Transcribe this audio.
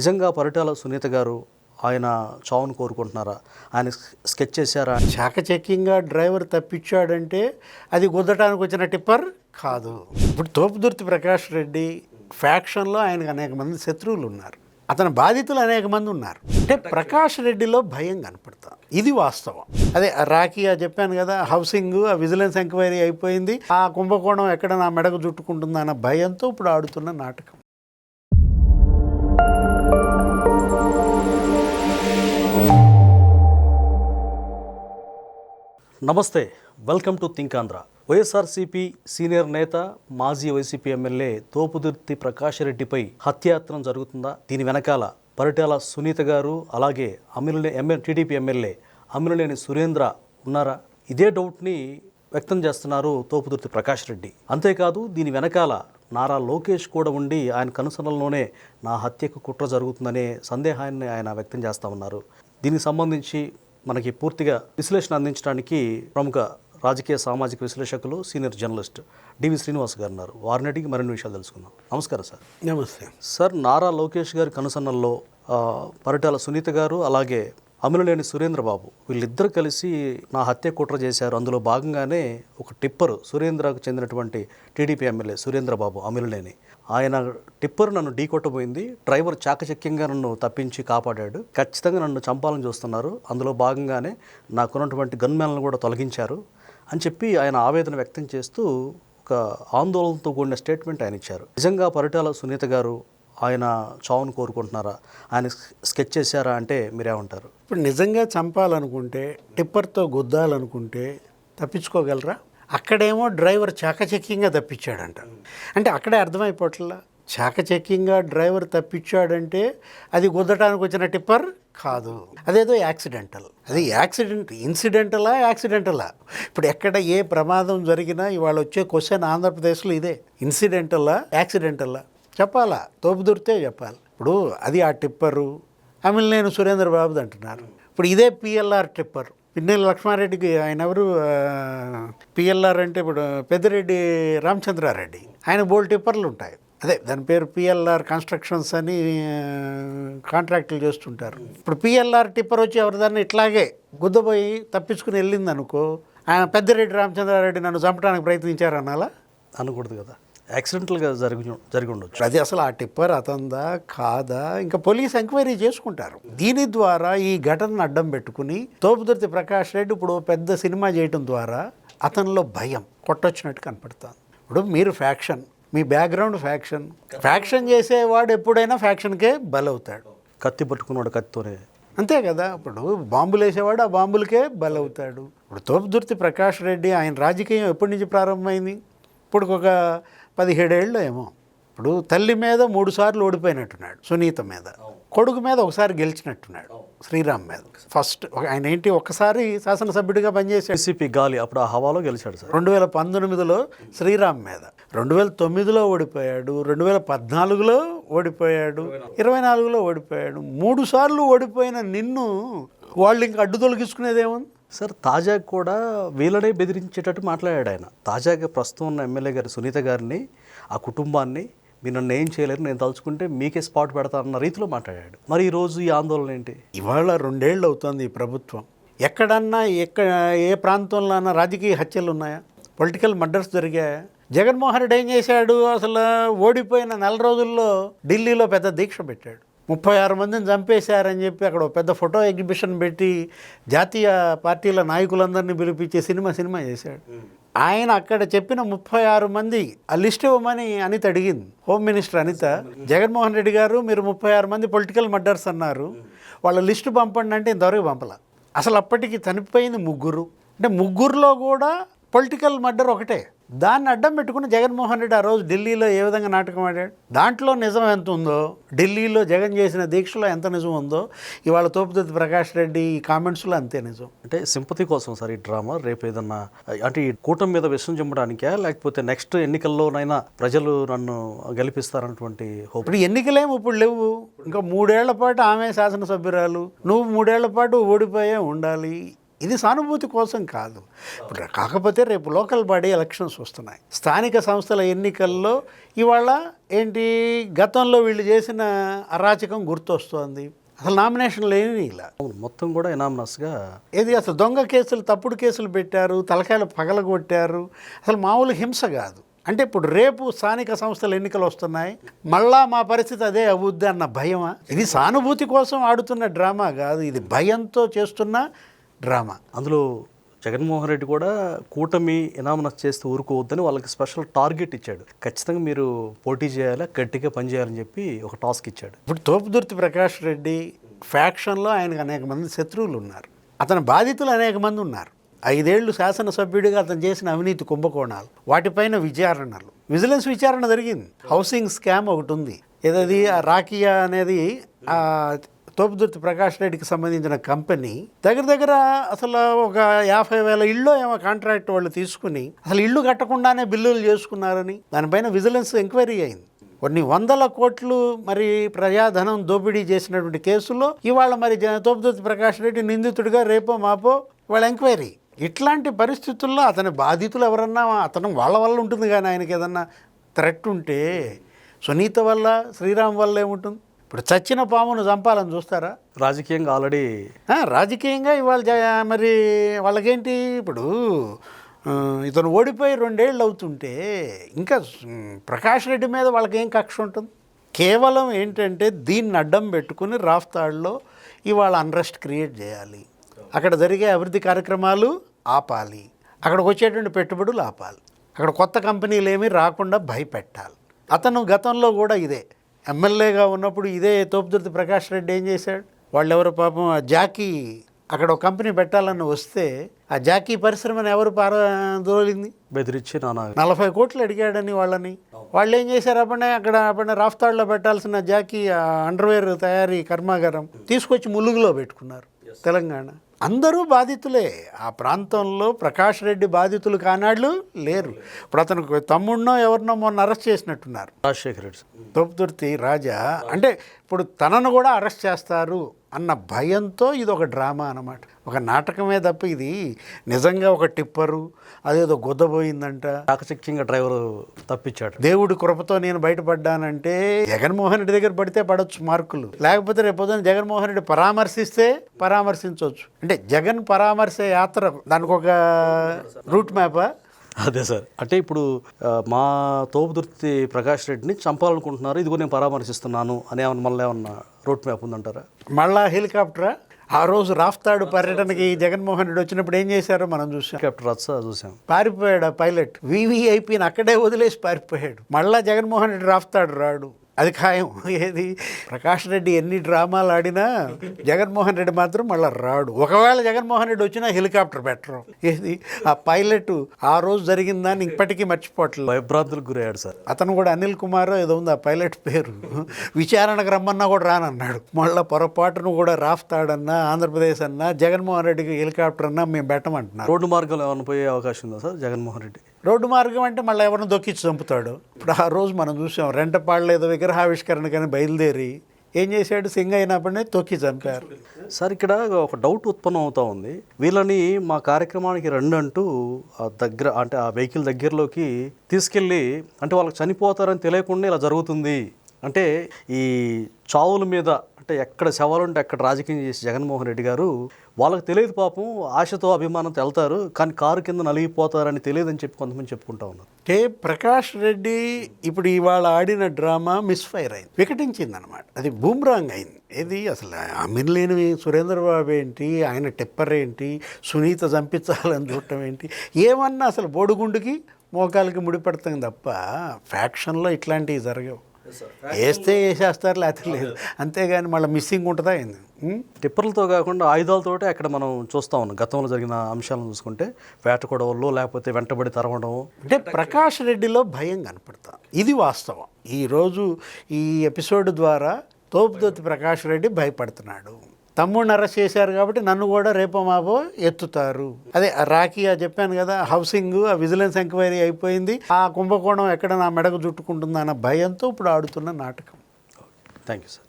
నిజంగా పరిటాల సునీత గారు ఆయన చావును కోరుకుంటున్నారా? ఆయన స్కెచ్ చేశారా? చాకచక్యంగా డ్రైవర్ తప్పించాడంటే అది గుద్దటానికి వచ్చిన టిప్పర్ కాదు. ఇప్పుడు తోపుదుర్తి ప్రకాష్ రెడ్డి ఫ్యాక్షన్లో ఆయనకు అనేక మంది శత్రువులు ఉన్నారు, అతని బాధితులు అనేక మంది ఉన్నారు. అంటే ప్రకాష్ రెడ్డిలో భయం కనపడతా, ఇది వాస్తవం. అదే రాఖీ చెప్పాను కదా, హౌసింగ్ విజిలెన్స్ ఎంక్వైరీ అయిపోయింది, ఆ కుంభకోణం ఎక్కడ నా మెడకు చుట్టుకుంటుందా అన్న భయంతో ఇప్పుడు ఆడుతున్న నాటకం. నమస్తే, welcome to think Andhra. YSRCP senior నేత మాజీ వైసీపీ ఎమ్మెల్యే తోపుదుర్తి ప్రకాష్ రెడ్డిపై హత్యాయత్నం జరుగుతుందా? దీని వెనకాల పరిటాల సునీత గారు అలాగే టీడీపీ ఎమ్మెల్యే అమిలినేని సురేంద్ర ఉన్నారా? ఇదే డౌట్ని వ్యక్తం చేస్తున్నారు తోపుదుర్తి ప్రకాష్ రెడ్డి. అంతేకాదు దీని వెనకాల నారా లోకేష్ కూడా ఉండి ఆయన కనుసనల్లోనే నా హత్యకు కుట్ర జరుగుతుందనే సందేహాన్ని ఆయన వ్యక్తం చేస్తూ ఉన్నారు. దీనికి సంబంధించి మనకి పూర్తిగా విశ్లేషణ అందించడానికి ప్రముఖ రాజకీయ సామాజిక విశ్లేషకులు సీనియర్ జర్నలిస్ట్ డివి శ్రీనివాస్ గారు ఉన్నారు. వారిని అడిగి మరిన్ని విషయాలు తెలుసుకుందాం. నమస్కారం సార్. నమస్తే సార్. నారా లోకేష్ గారి కనుసన్నల్లో పరిటాల సునీత గారు అలాగే అమిలినేని సురేంద్ర బాబు వీళ్ళిద్దరు కలిసి నా హత్య కుట్ర చేశారు. అందులో భాగంగానే ఒక టిప్పరు సురేంద్రకు చెందినటువంటి టీడీపీ ఎమ్మెల్యే సురేంద్ర బాబు అమిలినేని, ఆయన టిప్పర్ నన్ను ఢీకొట్టబోయింది, డ్రైవర్ చాకచక్యంగా నన్ను తప్పించి కాపాడాడు, ఖచ్చితంగా నన్ను చంపాలని చూస్తున్నారు, అందులో భాగంగానే నాకున్నటువంటి గన్మ్యాన్లను కూడా తొలగించారు అని చెప్పి ఆయన ఆవేదన వ్యక్తం చేస్తూ ఒక ఆందోళనతో కూడిన స్టేట్మెంట్ ఆయన ఇచ్చారు. నిజంగా పరిటాల సునీత గారు ఆయన చావును కోరుకుంటున్నారా? ఆయన స్కెచ్ చేశారా అంటే మీరేమంటారు? ఇప్పుడు నిజంగా చంపాలనుకుంటే, టిప్పర్తో గుద్దాలనుకుంటే తప్పించుకోగలరా? అక్కడేమో డ్రైవర్ చాకచక్యంగా తప్పించాడంట. అంటే అక్కడే అర్థమైపోవట్లా, చాకచక్యంగా డ్రైవర్ తప్పించాడంటే అది గుద్దటానికి వచ్చిన టిప్పర్ కాదు, అదేదో యాక్సిడెంటల్. అది యాక్సిడెంటలా? ఇప్పుడు ఎక్కడ ఏ ప్రమాదం జరిగినా ఇవాళ వచ్చే క్వశ్చన్ ఆంధ్రప్రదేశ్లో ఇదే, ఇన్సిడెంటలా యాక్సిడెంటలా చెప్పాలా? తోపుదుర్తే చెప్పాలి. ఇప్పుడు అది ఆ టిప్పరు అమిలినేని సురేంద్ర బాబుది అంటున్నారు. ఇప్పుడు ఇదే పిఎల్ఆర్ టిప్పర్ పిన్నెల్లి లక్ష్మారెడ్డికి, ఆయన ఎవరు పిఎల్ఆర్ అంటే ఇప్పుడు పెద్దిరెడ్డి రామచంద్రారెడ్డి, ఆయన బోల్డ్ టిప్పర్లు ఉంటాయి. అదే దాని పేరు పిఎల్ఆర్ కన్స్ట్రక్షన్స్ అని కాంట్రాక్టులు చేస్తుంటారు. ఇప్పుడు పిఎల్ఆర్ టిప్పర్ వచ్చి ఎవరిదాన్ని ఇట్లాగే గుద్దపోయి తప్పించుకుని వెళ్ళింది అనుకో, ఆయన పెద్దిరెడ్డి రామచంద్రారెడ్డి నన్ను చంపడానికి ప్రయత్నించారనాలా? అనకూడదు కదా, యాక్సిడెంటల్గా జరిగి ఉండొచ్చు. అది అసలు ఆ టిప్పర్ అతందా కాదా ఇంకా పోలీస్ ఎంక్వైరీ చేసుకుంటారు. దీని ద్వారా ఈ ఘటనను అడ్డం పెట్టుకుని తోపుదుర్తి ప్రకాష్ రెడ్డి ఇప్పుడు పెద్ద సినిమా చేయటం ద్వారా అతనిలో భయం కొట్టొచ్చినట్టు కనపడుతుంది. ఇప్పుడు మీరు ఫ్యాక్షన్, మీ బ్యాక్గ్రౌండ్ ఫ్యాక్షన్ చేసేవాడు ఎప్పుడైనా ఫ్యాక్షన్కే బలవుతాడు. కత్తి పట్టుకున్నాడు కత్తితోనే, అంతే కదా. ఇప్పుడు బాంబులు వేసేవాడు ఆ బాంబులకే బలవుతాడు. ఇప్పుడు తోపుదుర్తి ప్రకాష్ రెడ్డి ఆయన రాజకీయం ఎప్పటి నుంచి ప్రారంభమైంది? ఇప్పుడు ఒక 17 ఏళ్ళు ఏమో. ఇప్పుడు తల్లి మీద 3 సార్లు ఓడిపోయినట్టున్నాడు, సునీత మీద, కొడుకు మీద ఒకసారి గెలిచినట్టున్నాడు, శ్రీరామ్ మీద. ఫస్ట్ ఆయన ఏంటి, ఒక్కసారి శాసనసభ్యుడిగా పనిచేసాడు, వైసీపీ గాలి అప్పుడు ఆ హవాలో గెలిచాడు సార్. 2019లో శ్రీరామ్ మీద, 2009లో ఓడిపోయాడు, 2014లో ఓడిపోయాడు, 24లో ఓడిపోయాడు. 3 సార్లు ఓడిపోయిన నిన్ను వాళ్ళు ఇంకా అడ్డు తొలగించుకునేదేముంది సార్? తాజాగా కూడా వీళ్ళనే బెదిరించేటట్టు మాట్లాడాడు ఆయన. తాజాగా ప్రస్తుతం ఉన్న ఎమ్మెల్యే గారి సునీత గారిని, ఆ కుటుంబాన్ని, మీరు నన్ను ఏం చేయలేరు, నేను తలుచుకుంటే మీకే స్పాట్ పెడతానన్న రీతిలో మాట్లాడాడు. మరి ఈరోజు ఈ ఆందోళన ఏంటి? ఇవాళ 2 ఏళ్ళు అవుతుంది ఈ ప్రభుత్వం. ఎక్కడన్నా ఏ ప్రాంతంలో అన్నా రాజకీయ హత్యలు ఉన్నాయా? పొలిటికల్ మర్డర్స్ జరిగాయా? జగన్మోహన్ రెడ్డి ఏం చేశాడు? అసలు ఓడిపోయిన 4 రోజుల్లో ఢిల్లీలో పెద్ద దీక్ష పెట్టాడు. 36 మందిని చంపేశారని చెప్పి అక్కడ ఒక పెద్ద ఫోటో ఎగ్జిబిషన్ పెట్టి జాతీయ పార్టీల నాయకులందరినీ పిలిపించే సినిమా చేశాడు. ఆయన అక్కడ చెప్పిన 36 మంది ఆ లిస్ట్ ఇవ్వమని అనిత అడిగింది, హోమ్ మినిస్టర్ అనిత. జగన్మోహన్ రెడ్డి గారు మీరు 36 మంది పొలిటికల్ మర్డర్స్ అన్నారు, వాళ్ళ లిస్టు పంపండి అంటే ఇంతవరకు పంపల. అసలు అప్పటికి చనిపోయింది 3. అంటే 3లో కూడా పొలిటికల్ మర్డర్ ఒకటే. దాన్ని అడ్డం పెట్టుకుని జగన్మోహన్ రెడ్డి ఆ రోజు ఢిల్లీలో ఏ విధంగా నాటకం ఆడాడు? దాంట్లో నిజం ఎంత ఉందో, ఢిల్లీలో జగన్ చేసిన దీక్షలో ఎంత నిజం ఉందో, ఇవాళ తోపుదుర్తి ప్రకాష్ రెడ్డి ఈ కామెంట్స్లో అంతే నిజం. అంటే సింపతి కోసం సార్ ఈ డ్రామా? రేపు ఏదన్నా అంటే ఈ కూటమి మీద విషయం చెమ్మడానికా, లేకపోతే నెక్స్ట్ ఎన్నికల్లోనైనా ప్రజలు నన్ను గెలిపిస్తారన్నటువంటి హోప్? ఇప్పుడు ఎన్నికలేము ఇప్పుడు లేవు, ఇంకా 3 ఏళ్ల పాటు ఆమె శాసనసభ్యురాలు, నువ్వు 3 ఏళ్ల పాటు ఓడిపోయే ఉండాలి. ఇది సానుభూతి కోసం కాదు. ఇప్పుడు కాకపోతే రేపు లోకల్ బాడీ ఎలక్షన్స్ వస్తున్నాయి, స్థానిక సంస్థల ఎన్నికల్లో ఇవాళ ఏంటి గతంలో వీళ్ళు చేసిన అరాచకం గుర్తొస్తోంది. అసలు నామినేషన్లు ఏమీ ఇలా మొత్తం కూడా ఎనామనస్గా ఏది అసలు దొంగ కేసులు, తప్పుడు కేసులు పెట్టారు, తలకాయలు పగలగొట్టారు. అసలు మామూలు హింస కాదు. అంటే ఇప్పుడు రేపు స్థానిక సంస్థల ఎన్నికలు వస్తున్నాయి, మళ్ళా మా పరిస్థితి అదే అవుద్ది అన్న భయమా? ఇది సానుభూతి కోసం ఆడుతున్న డ్రామా కాదు, ఇది భయంతో చేస్తున్న డ్రామా. అందులో జగన్మోహన్ రెడ్డి కూడా కూటమి ఎనామనస్ చేస్తూ ఊరుకోవద్దని వాళ్ళకి స్పెషల్ టార్గెట్ ఇచ్చాడు. ఖచ్చితంగా మీరు పోటీ చేయాలి, గట్టిగా పనిచేయాలని చెప్పి ఒక టాస్క్ ఇచ్చాడు. ఇప్పుడు తోపుదుర్తి ప్రకాష్ రెడ్డి ఫ్యాక్షన్లో ఆయనకు అనేక మంది శత్రువులు ఉన్నారు, అతని బాధితులు అనేక మంది ఉన్నారు. 5 ఏళ్ళు శాసనసభ్యుడిగా అతను చేసిన అవినీతి కుంభకోణాలు, వాటిపైన విచారణలు, విజిలెన్స్ విచారణ జరిగింది. హౌసింగ్ స్కామ్ ఒకటి ఉంది, ఏదది రాకియా అనేది తోపుదుర్తి ప్రకాష్ రెడ్డికి సంబంధించిన కంపెనీ దగ్గర అసలు ఒక 50,000 ఇళ్ళు ఏమో కాంట్రాక్ట్ వాళ్ళు తీసుకుని అసలు ఇళ్ళు కట్టకుండానే బిల్లులు చేసుకున్నారని దానిపైన విజిలెన్స్ ఎంక్వైరీ అయింది. కొన్ని 100 కోట్లు మరి ప్రజాధనం దోపిడీ చేసినటువంటి కేసుల్లో ఇవాళ మరి తోపుదుర్తి ప్రకాష్ రెడ్డి నిందితుడిగా రేపో మాపో ఇవాళ ఎంక్వైరీ. ఇట్లాంటి పరిస్థితుల్లో అతని బాధితులు ఎవరన్నా అతను వాళ్ళ వల్ల ఉంటుంది, కానీ ఆయనకి ఏదన్నా థ్రెట్ ఉంటే సునీత వల్ల, శ్రీరామ్ వల్ల ఏముంటుంది? ఇప్పుడు చచ్చిన పామును చంపాలని చూస్తారా? రాజకీయంగా ఆల్రెడీ రాజకీయంగా ఇవాళ మరి వాళ్ళకేంటి, ఇప్పుడు ఇతను ఓడిపోయి 2 ఏళ్ళు అవుతుంటే ఇంకా ప్రకాష్ రెడ్డి మీద వాళ్ళకేం కక్ష ఉంటుంది? కేవలం ఏంటంటే దీన్ని అడ్డం పెట్టుకుని రాఫ్తాడ్లో ఇవాళ అన్రెస్ట్ క్రియేట్ చేయాలి, అక్కడ జరిగే అభివృద్ధి కార్యక్రమాలు ఆపాలి, అక్కడికి వచ్చేటువంటి పెట్టుబడులు ఆపాలి, అక్కడ కొత్త కంపెనీలు ఏమీ రాకుండా భయపెట్టాలి. అతను గతంలో కూడా ఇదే ఎమ్మెల్యేగా ఉన్నప్పుడు ఇదే తోపుదుర్తి ప్రకాష్ రెడ్డి ఏం చేశాడు, వాళ్ళెవరు పాపం ఆ జాకీ అక్కడ ఒక కంపెనీ పెట్టాలని వస్తే ఆ జాకీ పరిశ్రమను ఎవరు దోలింది, బెదిరించి 40 కోట్లు అడిగాడని వాళ్ళని. వాళ్ళు ఏం చేశారు, అప్పుడు రాఫ్తాడ్లో పెట్టాల్సిన జాకీ అండర్వేర్ తయారీ కర్మాగారం తీసుకొచ్చి ములుగులో పెట్టుకున్నారు. తెలంగాణ అందరూ బాధితులే. ఆ ప్రాంతంలో ప్రకాష్ రెడ్డి బాధితులు కానాళ్ళు లేరు. ఇప్పుడు అతనికి తమ్ముడినో ఎవరినో మొన్న అరెస్ట్ చేసినట్టున్నారు, రాజశేఖర్ రెడ్డి, తోపుదుర్తి రాజా. అంటే ఇప్పుడు తనను కూడా అరెస్ట్ చేస్తారు అన్న భయంతో ఇది ఒక డ్రామా అన్నమాట, ఒక నాటకమే తప్ప ఇది నిజంగా ఒక టిప్పరు అదేదో గుద్దబోయిందంట, చాకచక్యంగా డ్రైవర్ తప్పించాడు. దేవుడి కృపతో నేను బయటపడ్డానంటే జగన్మోహన్ రెడ్డి దగ్గర పడితే పడవచ్చు మార్కులు, లేకపోతే రేపొద్దున జగన్మోహన్ రెడ్డి పరామర్శిస్తే పరామర్శించవచ్చు. అంటే జగన్ పరామర్శ యాత్ర దానికి ఒక రూట్ మ్యాపా? అదే సార్, అంటే ఇప్పుడు మా తోపుదుర్తి ప్రకాష్ రెడ్డిని చంపాలనుకుంటున్నారు, ఇదిగో నేను పరామర్శిస్తున్నాను అనే మళ్ళీ ఏమన్నా రూట్ మ్యాప్ ఉందంటారా? మళ్ళా హెలికాప్టరా? ఆ రోజు రాఫ్తాడు పర్యటనకి జగన్మోహన్ రెడ్డి వచ్చినప్పుడు ఏం చేశారో మనం చూసాం. హెలికాప్టర్ చూసాం, పారిపోయాడు ఆ పైలట్, VVIPని అక్కడే వదిలేసి పారిపోయాడు. మళ్ళా జగన్మోహన్ రెడ్డి రాఫ్తాడు రాడు, అది ఖాయం. ఏది ప్రకాష్ రెడ్డి ఎన్ని డ్రామాలు ఆడినా జగన్మోహన్ రెడ్డి మాత్రం మళ్ళీ రాడు. ఒకవేళ జగన్మోహన్ రెడ్డి వచ్చినా హెలికాప్టర్ పెట్టరు. ఏది ఆ పైలట్ ఆ రోజు జరిగిందని ఇప్పటికీ మర్చిపోవట్లేదు, భయభ్రాంతులకు గురయ్యాడు సార్. అతను కూడా అనిల్ కుమార్ ఏదో ఉంది ఆ పైలట్ పేరు, విచారణకు రమ్మన్నా కూడా రానన్నాడు. మళ్ళీ పొరపాటును కూడా రాఫ్తాడన్నా ఆంధ్రప్రదేశ్ అన్నా జగన్మోహన్ రెడ్డికి హెలికాప్టర్ అన్నా మేము పెట్టమంటున్నాం. రోడ్డు మార్గంలో ఏమైనా పోయే అవకాశం ఉందా సార్ జగన్మోహన్ రెడ్డి? రోడ్డు మార్గం అంటే మళ్ళీ ఎవరిని దొక్కించి చంపుతాడు. ఇప్పుడు ఆ రోజు మనం చూసాం, రెంటపాడులో ఏదో విగ్రహావిష్కరణ కానీ బయలుదేరి ఏం చేశాడు, సింగ్ అయినప్పుడే తొక్కి చంపారు. సార్ ఇక్కడ ఒక డౌట్ ఉత్పన్నం అవుతూ ఉంది, వీళ్ళని మా కార్యక్రమానికి రండి అంటూ ఆ దగ్గర అంటే ఆ వెహికల్ దగ్గరలోకి తీసుకెళ్ళి అంటే వాళ్ళకి చనిపోతారని తెలియకుండా ఇలా జరుగుతుంది అంటే ఈ చావుల మీద అంటే ఎక్కడ శవాలుంటే అక్కడ రాజకీయం చేసి జగన్మోహన్ రెడ్డి గారు వాళ్ళకి తెలియదు పాపం, ఆశతో అభిమానంతో వెళ్తారు కానీ కారు కింద నలిగిపోతారని తెలియదని చెప్పి కొంతమంది చెప్పుకుంటా ఉన్నారు. అంటే ప్రకాష్ రెడ్డి ఇప్పుడు ఇవాళ ఆడిన డ్రామా మిస్ఫైర్ అయింది, వికటించింది అనమాట, అది బూమ్రాంగ్ అయింది. ఏది అసలు అమిర్లేని సురేంద్రబాబు ఏంటి, ఆయన టెప్పర్ ఏంటి, సునీత చంపించాలని చూడటం ఏంటి, ఏమన్నా అసలు బోడుగుండుకి మోకాలకి ముడిపడతాం తప్ప ఫ్యాక్షన్లో ఇట్లాంటివి జరగవు. వేస్తే వేసేస్తారు, లేకపోతే లేదు, అంతేగాని మళ్ళీ మిస్సింగ్ ఉంటుందా ఏంది? టిప్పర్లతో కాకుండా ఆయుధాలతోటే అక్కడ మనం చూస్తూ ఉన్నాం. గతంలో జరిగిన అంశాలను చూసుకుంటే వేట గొడవల్లో లేకపోతే వెంటబడి తరవడం, అంటే ప్రకాష్ రెడ్డిలో భయం కనపడతా, ఇది వాస్తవం. ఈరోజు ఈ ఎపిసోడ్ ద్వారా తోపుదుర్తి ప్రకాష్ రెడ్డి భయపడుతున్నాడు. తమ్ముడిని అరెస్ట్ చేశారు కాబట్టి నన్ను కూడా రేపో మాపో ఎత్తుతారు. అదే రాకియా చెప్పాను కదా, హౌసింగ్ ఆ విజిలెన్స్ ఎంక్వైరీ అయిపోయింది, ఆ కుంభకోణం ఎక్కడ నా మెడకు చుట్టుకుంటుందా అన్న భయంతో ఇప్పుడు ఆడుతున్న నాటకం. Thank you sir.